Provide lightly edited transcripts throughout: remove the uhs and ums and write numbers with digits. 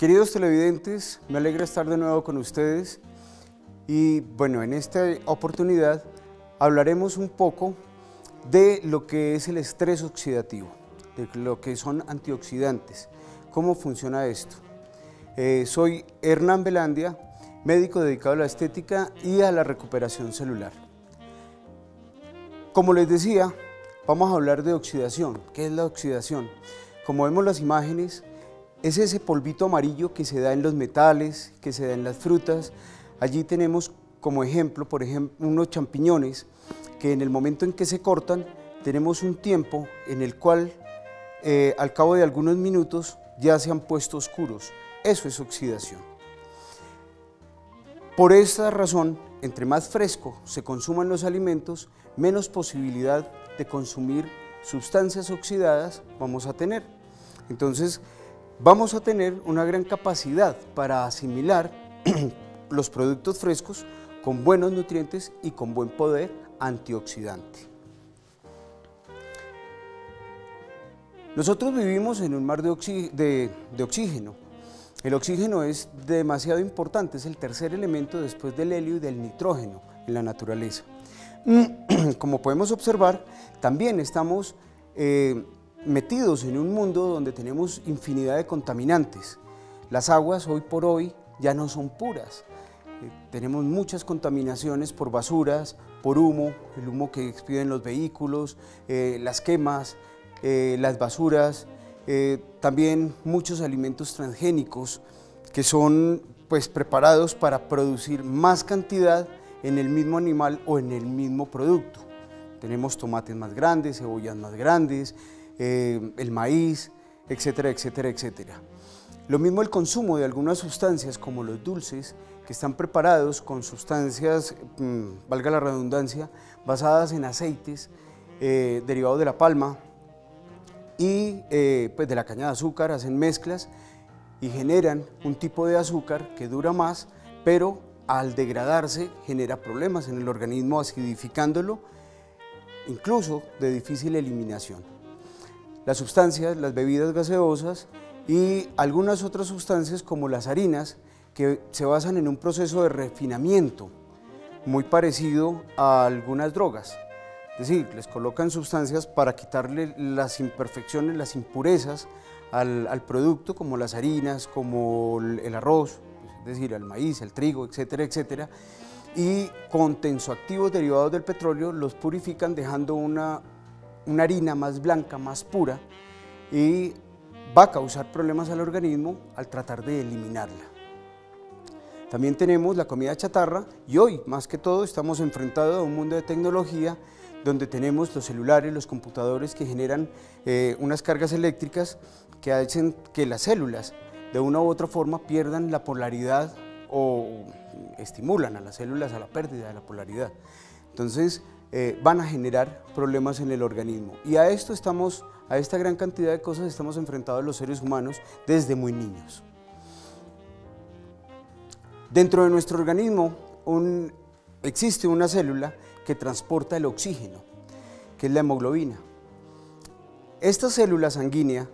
Queridos televidentes, me alegra estar de nuevo con ustedes y bueno, en esta oportunidad hablaremos un poco de lo que es el estrés oxidativo, de lo que son antioxidantes, cómo funciona esto. Soy Hernán Velandia, médico dedicado a la estética y a la recuperación celular. Como les decía, vamos a hablar de oxidación. ¿Qué es la oxidación? Como vemos las imágenes, es ese polvito amarillo que se da en los metales, que se da en las frutas. Allí tenemos como ejemplo, por ejemplo, unos champiñones que en el momento en que se cortan, tenemos un tiempo en el cual al cabo de algunos minutos ya se han puesto oscuros. Eso es oxidación. Por esta razón, entre más fresco se consuman los alimentos, menos posibilidad de consumir sustancias oxidadas vamos a tener. Entonces, vamos a tener una gran capacidad para asimilar los productos frescos con buenos nutrientes y con buen poder antioxidante. Nosotros vivimos en un mar de oxígeno. El oxígeno es demasiado importante, es el tercer elemento después del helio y del nitrógeno en la naturaleza. Como podemos observar, también estamos metidos en un mundo donde tenemos infinidad de contaminantes. Las aguas hoy por hoy ya no son puras. Tenemos muchas contaminaciones por basuras, por humo, el humo que expiden los vehículos, las quemas, las basuras, también muchos alimentos transgénicos que son preparados para producir más cantidad en el mismo animal o en el mismo producto. Tenemos tomates más grandes, cebollas más grandes, el maíz, etcétera, etcétera, etcétera. Lo mismo el consumo de algunas sustancias como los dulces, que están preparados con sustancias, valga la redundancia, basadas en aceites derivados de la palma y de la caña de azúcar, hacen mezclas y generan un tipo de azúcar que dura más, pero al degradarse genera problemas en el organismo, acidificándolo, incluso de difícil eliminación. Las sustancias, las bebidas gaseosas y algunas otras sustancias como las harinas que se basan en un proceso de refinamiento muy parecido a algunas drogas. Es decir, les colocan sustancias para quitarle las imperfecciones, las impurezas al producto, como las harinas, como el arroz, es decir, el maíz, el trigo, etcétera, etcétera, y con tensoactivos derivados del petróleo los purifican dejando una harina más blanca, más pura, y va a causar problemas al organismo al tratar de eliminarla. También tenemos la comida chatarra y hoy, más que todo, estamos enfrentados a un mundo de tecnología donde tenemos los celulares, los computadores que generan unas cargas eléctricas que hacen que las células de una u otra forma pierdan la polaridad o estimulan a las células a la pérdida de la polaridad. Entonces van a generar problemas en el organismo y a esta gran cantidad de cosas estamos enfrentados los seres humanos desde muy niños. Dentro de nuestro organismo existe una célula que transporta el oxígeno, que es la hemoglobina. Esta célula sanguínea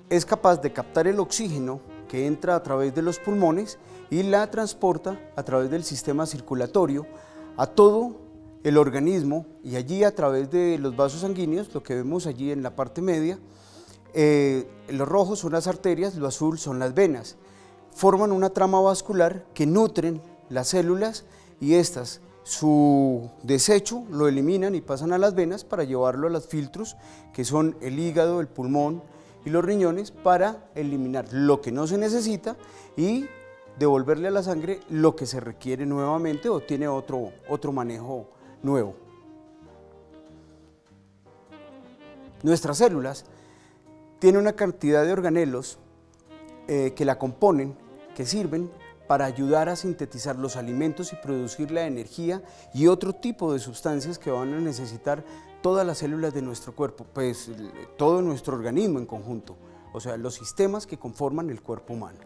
es capaz de captar el oxígeno que entra a través de los pulmones y la transporta a través del sistema circulatorio a todo el organismo, y allí a través de los vasos sanguíneos, lo que vemos allí en la parte media, los rojos son las arterias, lo azul son las venas, forman una trama vascular que nutren las células y estas su desecho lo eliminan y pasan a las venas para llevarlo a los filtros que son el hígado, el pulmón y los riñones, para eliminar lo que no se necesita y devolverle a la sangre lo que se requiere nuevamente o tiene otro manejo nuevo. Nuestras células tienen una cantidad de organelos que la componen, que sirven para ayudar a sintetizar los alimentos y producir la energía y otro tipo de sustancias que van a necesitar todas las células de nuestro cuerpo, todo nuestro organismo en conjunto, o sea, los sistemas que conforman el cuerpo humano.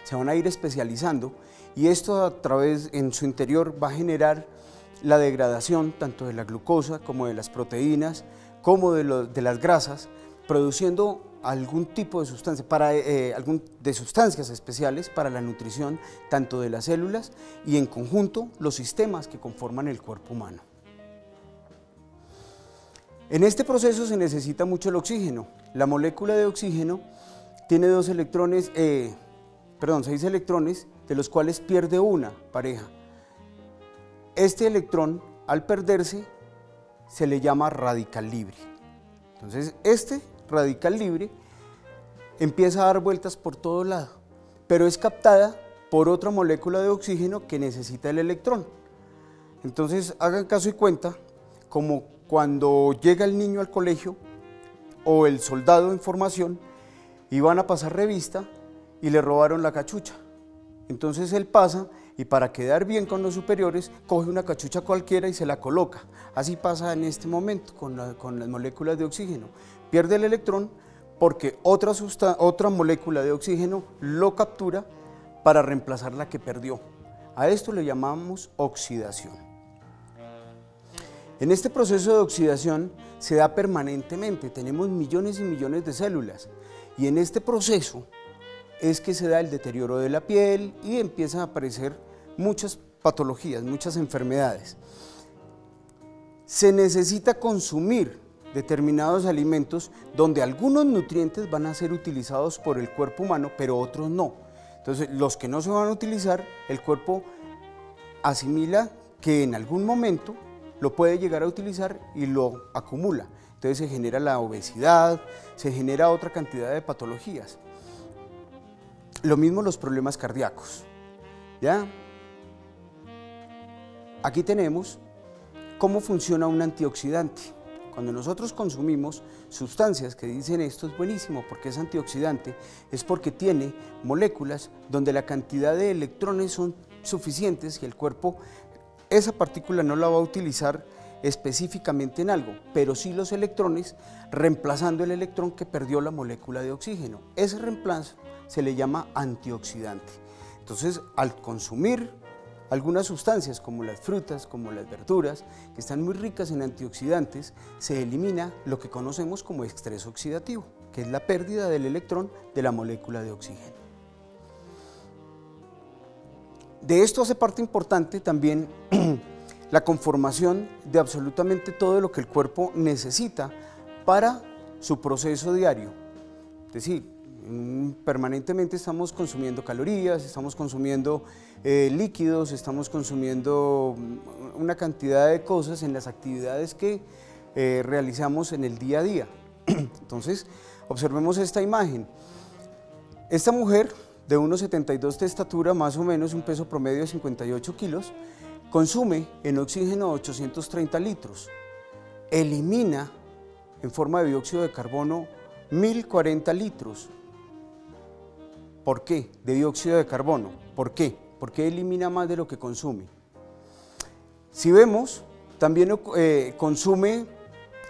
Se van a ir especializando y esto a través, en su interior, va a generar la degradación tanto de la glucosa como de las proteínas, como de las grasas, produciendo algún tipo de sustancia, de sustancias especiales para la nutrición tanto de las células y en conjunto los sistemas que conforman el cuerpo humano. En este proceso se necesita mucho el oxígeno. La molécula de oxígeno tiene 6 electrones, de los cuales pierde una pareja. Este electrón, al perderse, se le llama radical libre. Entonces, este radical libre empieza a dar vueltas por todo lado, pero es captada por otra molécula de oxígeno que necesita el electrón. Entonces, hagan caso y cuenta, como cuando llega el niño al colegio o el soldado en formación y van a pasar revista y le robaron la cachucha. Entonces él pasa y para quedar bien con los superiores coge una cachucha cualquiera y se la coloca. Así pasa en este momento con las moléculas de oxígeno. Pierde el electrón porque otra molécula de oxígeno lo captura para reemplazar la que perdió. A esto le llamamos oxidación. En este proceso de oxidación se da permanentemente, tenemos millones y millones de células y en este proceso es que se da el deterioro de la piel y empiezan a aparecer muchas patologías, muchas enfermedades. Se necesita consumir determinados alimentos donde algunos nutrientes van a ser utilizados por el cuerpo humano, pero otros no. Entonces, los que no se van a utilizar, el cuerpo asimila que en algún momento lo puede llegar a utilizar y lo acumula. Entonces se genera la obesidad, se genera otra cantidad de patologías. Lo mismo los problemas cardíacos. ¿Ya? Aquí tenemos cómo funciona un antioxidante. Cuando nosotros consumimos sustancias que dicen esto es buenísimo porque es antioxidante, es porque tiene moléculas donde la cantidad de electrones son suficientes y el cuerpo esa partícula no la va a utilizar específicamente en algo, pero sí los electrones, reemplazando el electrón que perdió la molécula de oxígeno. Ese reemplazo se le llama antioxidante. Entonces, al consumir algunas sustancias como las frutas, como las verduras, que están muy ricas en antioxidantes, se elimina lo que conocemos como estrés oxidativo, que es la pérdida del electrón de la molécula de oxígeno. De esto hace parte importante también la conformación de absolutamente todo lo que el cuerpo necesita para su proceso diario. Es decir, permanentemente estamos consumiendo calorías, estamos consumiendo líquidos, estamos consumiendo una cantidad de cosas en las actividades que realizamos en el día a día. Entonces, observemos esta imagen. Esta mujer de 1,72 de estatura, más o menos un peso promedio de 58 kilos, consume en oxígeno 830 litros, elimina en forma de dióxido de carbono 1040 litros. ¿Por qué? De dióxido de carbono. ¿Por qué? Porque elimina más de lo que consume. Si vemos, también consume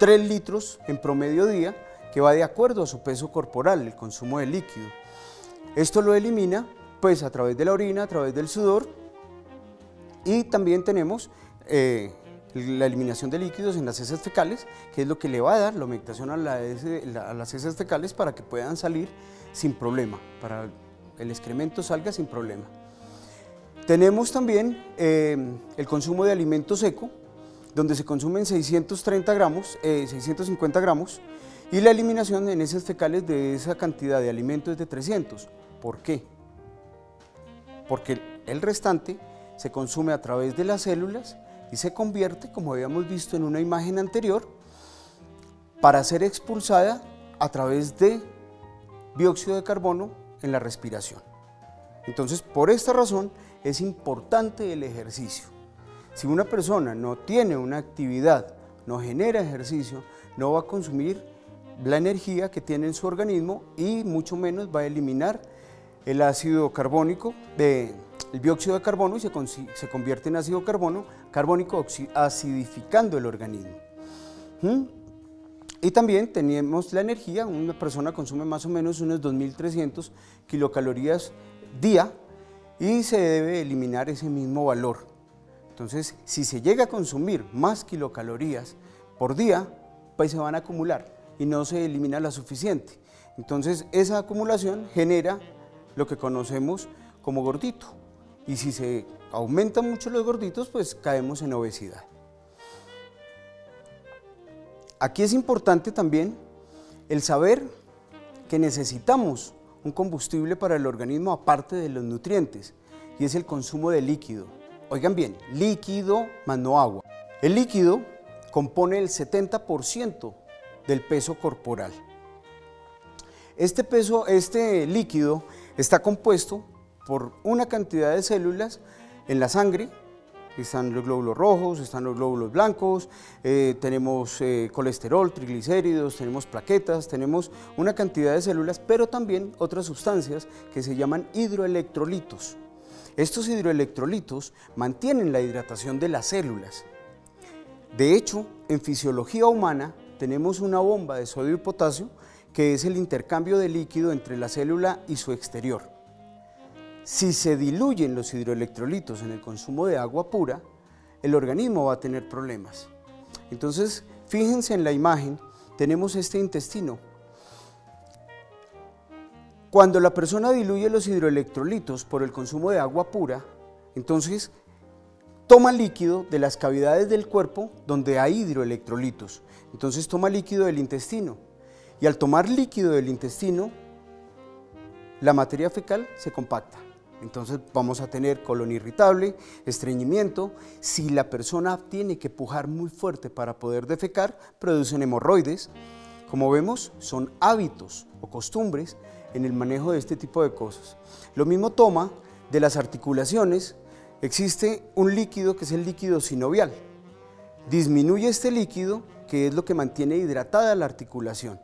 3 litros en promedio día, que va de acuerdo a su peso corporal, el consumo de líquido. Esto lo elimina pues a través de la orina, a través del sudor y también tenemos la eliminación de líquidos en las heces fecales, que es lo que le va a dar la humectación a las heces fecales para que puedan salir sin problema, para el excremento salga sin problema. Tenemos también el consumo de alimento seco, donde se consumen 650 gramos y la eliminación en heces fecales de esa cantidad de alimento es de 300. ¿Por qué? Porque el restante se consume a través de las células y se convierte, como habíamos visto en una imagen anterior, para ser expulsada a través de dióxido de carbono en la respiración. Entonces, por esta razón es importante el ejercicio. Si una persona no tiene una actividad, no genera ejercicio, no va a consumir la energía que tiene en su organismo y mucho menos va a eliminar el ácido carbónico, el dióxido de carbono y se convierte en ácido carbónico acidificando el organismo. Y también tenemos la energía, una persona consume más o menos unos 2.300 kilocalorías día y se debe eliminar ese mismo valor. Entonces, si se llega a consumir más kilocalorías por día, pues se van a acumular y no se elimina la suficiente. Entonces esa acumulación genera lo que conocemos como gordito, y si se aumentan mucho los gorditos, pues caemos en obesidad. Aquí es importante también el saber que necesitamos un combustible para el organismo aparte de los nutrientes, y es el consumo de líquido. Oigan bien, líquido más no agua. El líquido compone el 70% del peso corporal. Este líquido está compuesto por una cantidad de células en la sangre. Están los glóbulos rojos, están los glóbulos blancos, tenemos colesterol, triglicéridos, tenemos plaquetas, tenemos una cantidad de células, pero también otras sustancias que se llaman hidroelectrolitos. Estos hidroelectrolitos mantienen la hidratación de las células. De hecho, en fisiología humana tenemos una bomba de sodio y potasio, que es el intercambio de líquido entre la célula y su exterior. Si se diluyen los hidroelectrolitos en el consumo de agua pura, el organismo va a tener problemas. Entonces, fíjense en la imagen, tenemos este intestino. Cuando la persona diluye los hidroelectrolitos por el consumo de agua pura, entonces toma líquido de las cavidades del cuerpo donde hay hidroelectrolitos. Entonces toma líquido del intestino, y al tomar líquido del intestino, la materia fecal se compacta. Entonces vamos a tener colon irritable, estreñimiento. Si la persona tiene que pujar muy fuerte para poder defecar, producen hemorroides. Como vemos, son hábitos o costumbres en el manejo de este tipo de cosas. Lo mismo toma de las articulaciones. Existe un líquido que es el líquido sinovial. Disminuye este líquido, que es lo que mantiene hidratada la articulación.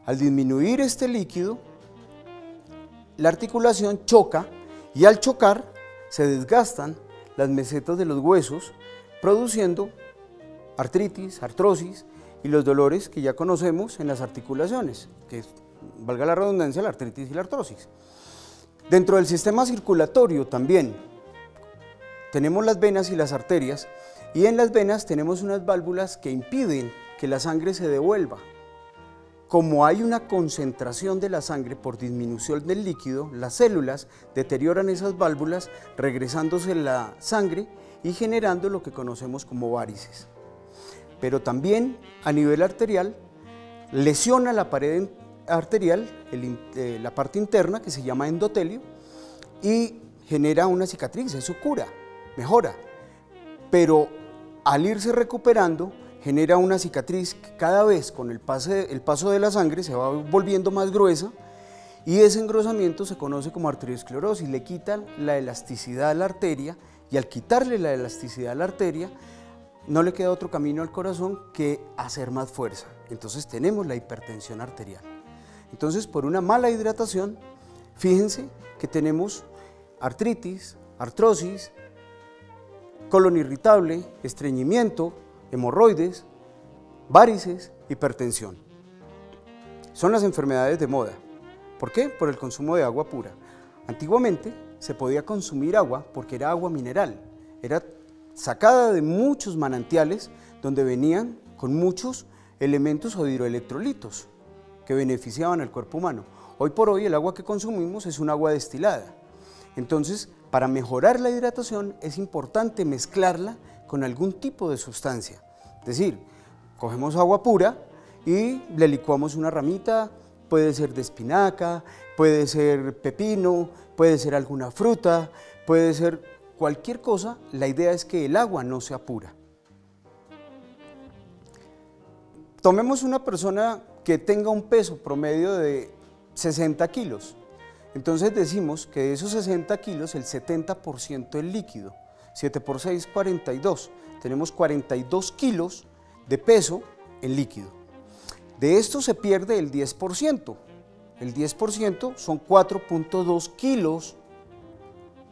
Al disminuir este líquido, la articulación choca, y al chocar se desgastan las mesetas de los huesos, produciendo artritis, artrosis y los dolores que ya conocemos en las articulaciones, que es, valga la redundancia, la artritis y la artrosis. Dentro del sistema circulatorio también tenemos las venas y las arterias, y en las venas tenemos unas válvulas que impiden que la sangre se devuelva. Como hay una concentración de la sangre por disminución del líquido, las células deterioran esas válvulas, regresándose la sangre y generando lo que conocemos como varices. Pero también a nivel arterial lesiona la pared arterial, la parte interna, que se llama endotelio, y genera una cicatriz. Eso cura, mejora, pero al irse recuperando genera una cicatriz que cada vez con el paso de la sangre se va volviendo más gruesa, y ese engrosamiento se conoce como arteriosclerosis. Le quitan la elasticidad a la arteria, y al quitarle la elasticidad a la arteria no le queda otro camino al corazón que hacer más fuerza. Entonces tenemos la hipertensión arterial. Entonces, por una mala hidratación, fíjense que tenemos artritis, artrosis, colon irritable, estreñimiento, hemorroides, varices, hipertensión. Son las enfermedades de moda. ¿Por qué? Por el consumo de agua pura. Antiguamente se podía consumir agua porque era agua mineral, era sacada de muchos manantiales donde venían con muchos elementos o hidroelectrolitos que beneficiaban al cuerpo humano. Hoy por hoy el agua que consumimos es un agua destilada. Entonces, para mejorar la hidratación es importante mezclarla con algún tipo de sustancia. Es decir, cogemos agua pura y le licuamos una ramita, puede ser de espinaca, puede ser pepino, puede ser alguna fruta, puede ser cualquier cosa. La idea es que el agua no sea pura. Tomemos una persona que tenga un peso promedio de 60 kilos. Entonces decimos que de esos 60 kilos el 70% es líquido. 7 por 6, 42. Tenemos 42 kilos de peso en líquido. De esto se pierde el 10%. El 10% son 4.2 kilos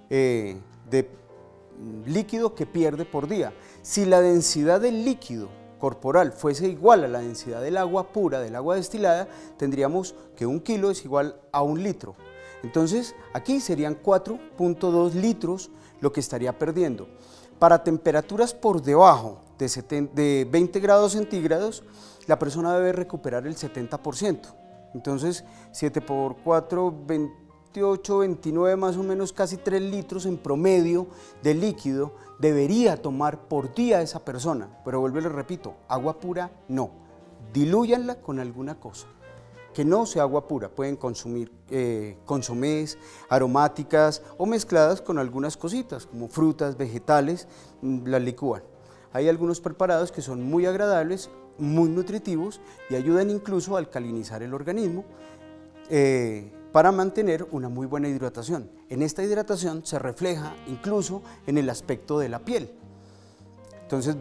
de líquido que pierde por día. Si la densidad del líquido corporal fuese igual a la densidad del agua pura, del agua destilada, tendríamos que 1 kilo es igual a 1 litro. Entonces, aquí serían 4.2 litros lo que estaría perdiendo. Para temperaturas por debajo de 20 grados centígrados, la persona debe recuperar el 70%. Entonces 7 por 4, 28, 29, más o menos casi 3 litros en promedio de líquido debería tomar por día esa persona. Pero vuelvo y le repito, agua pura no, dilúyanla con alguna cosa. Que no sea agua pura, pueden consumir consomés, aromáticas o mezcladas con algunas cositas como frutas, vegetales, las licúan. Hay algunos preparados que son muy agradables, muy nutritivos y ayudan incluso a alcalinizar el organismo para mantener una muy buena hidratación. En esta hidratación se refleja incluso en el aspecto de la piel. Entonces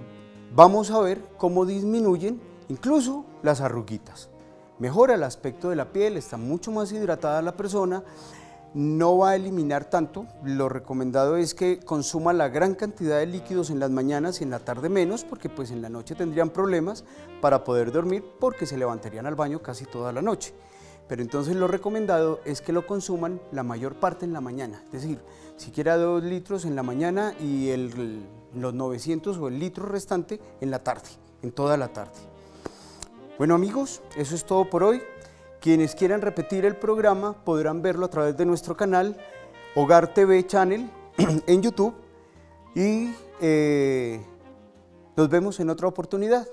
vamos a ver cómo disminuyen incluso las arruguitas. Mejora el aspecto de la piel, está mucho más hidratada la persona, no va a eliminar tanto. Lo recomendado es que consuma la gran cantidad de líquidos en las mañanas y en la tarde menos, porque pues en la noche tendrían problemas para poder dormir porque se levantarían al baño casi toda la noche. Pero entonces lo recomendado es que lo consuman la mayor parte en la mañana, es decir, siquiera 2 litros en la mañana y los 900 o el litro restante en la tarde, en toda la tarde. Bueno amigos, eso es todo por hoy. Quienes quieran repetir el programa podrán verlo a través de nuestro canal Hogar TV Channel en YouTube y nos vemos en otra oportunidad.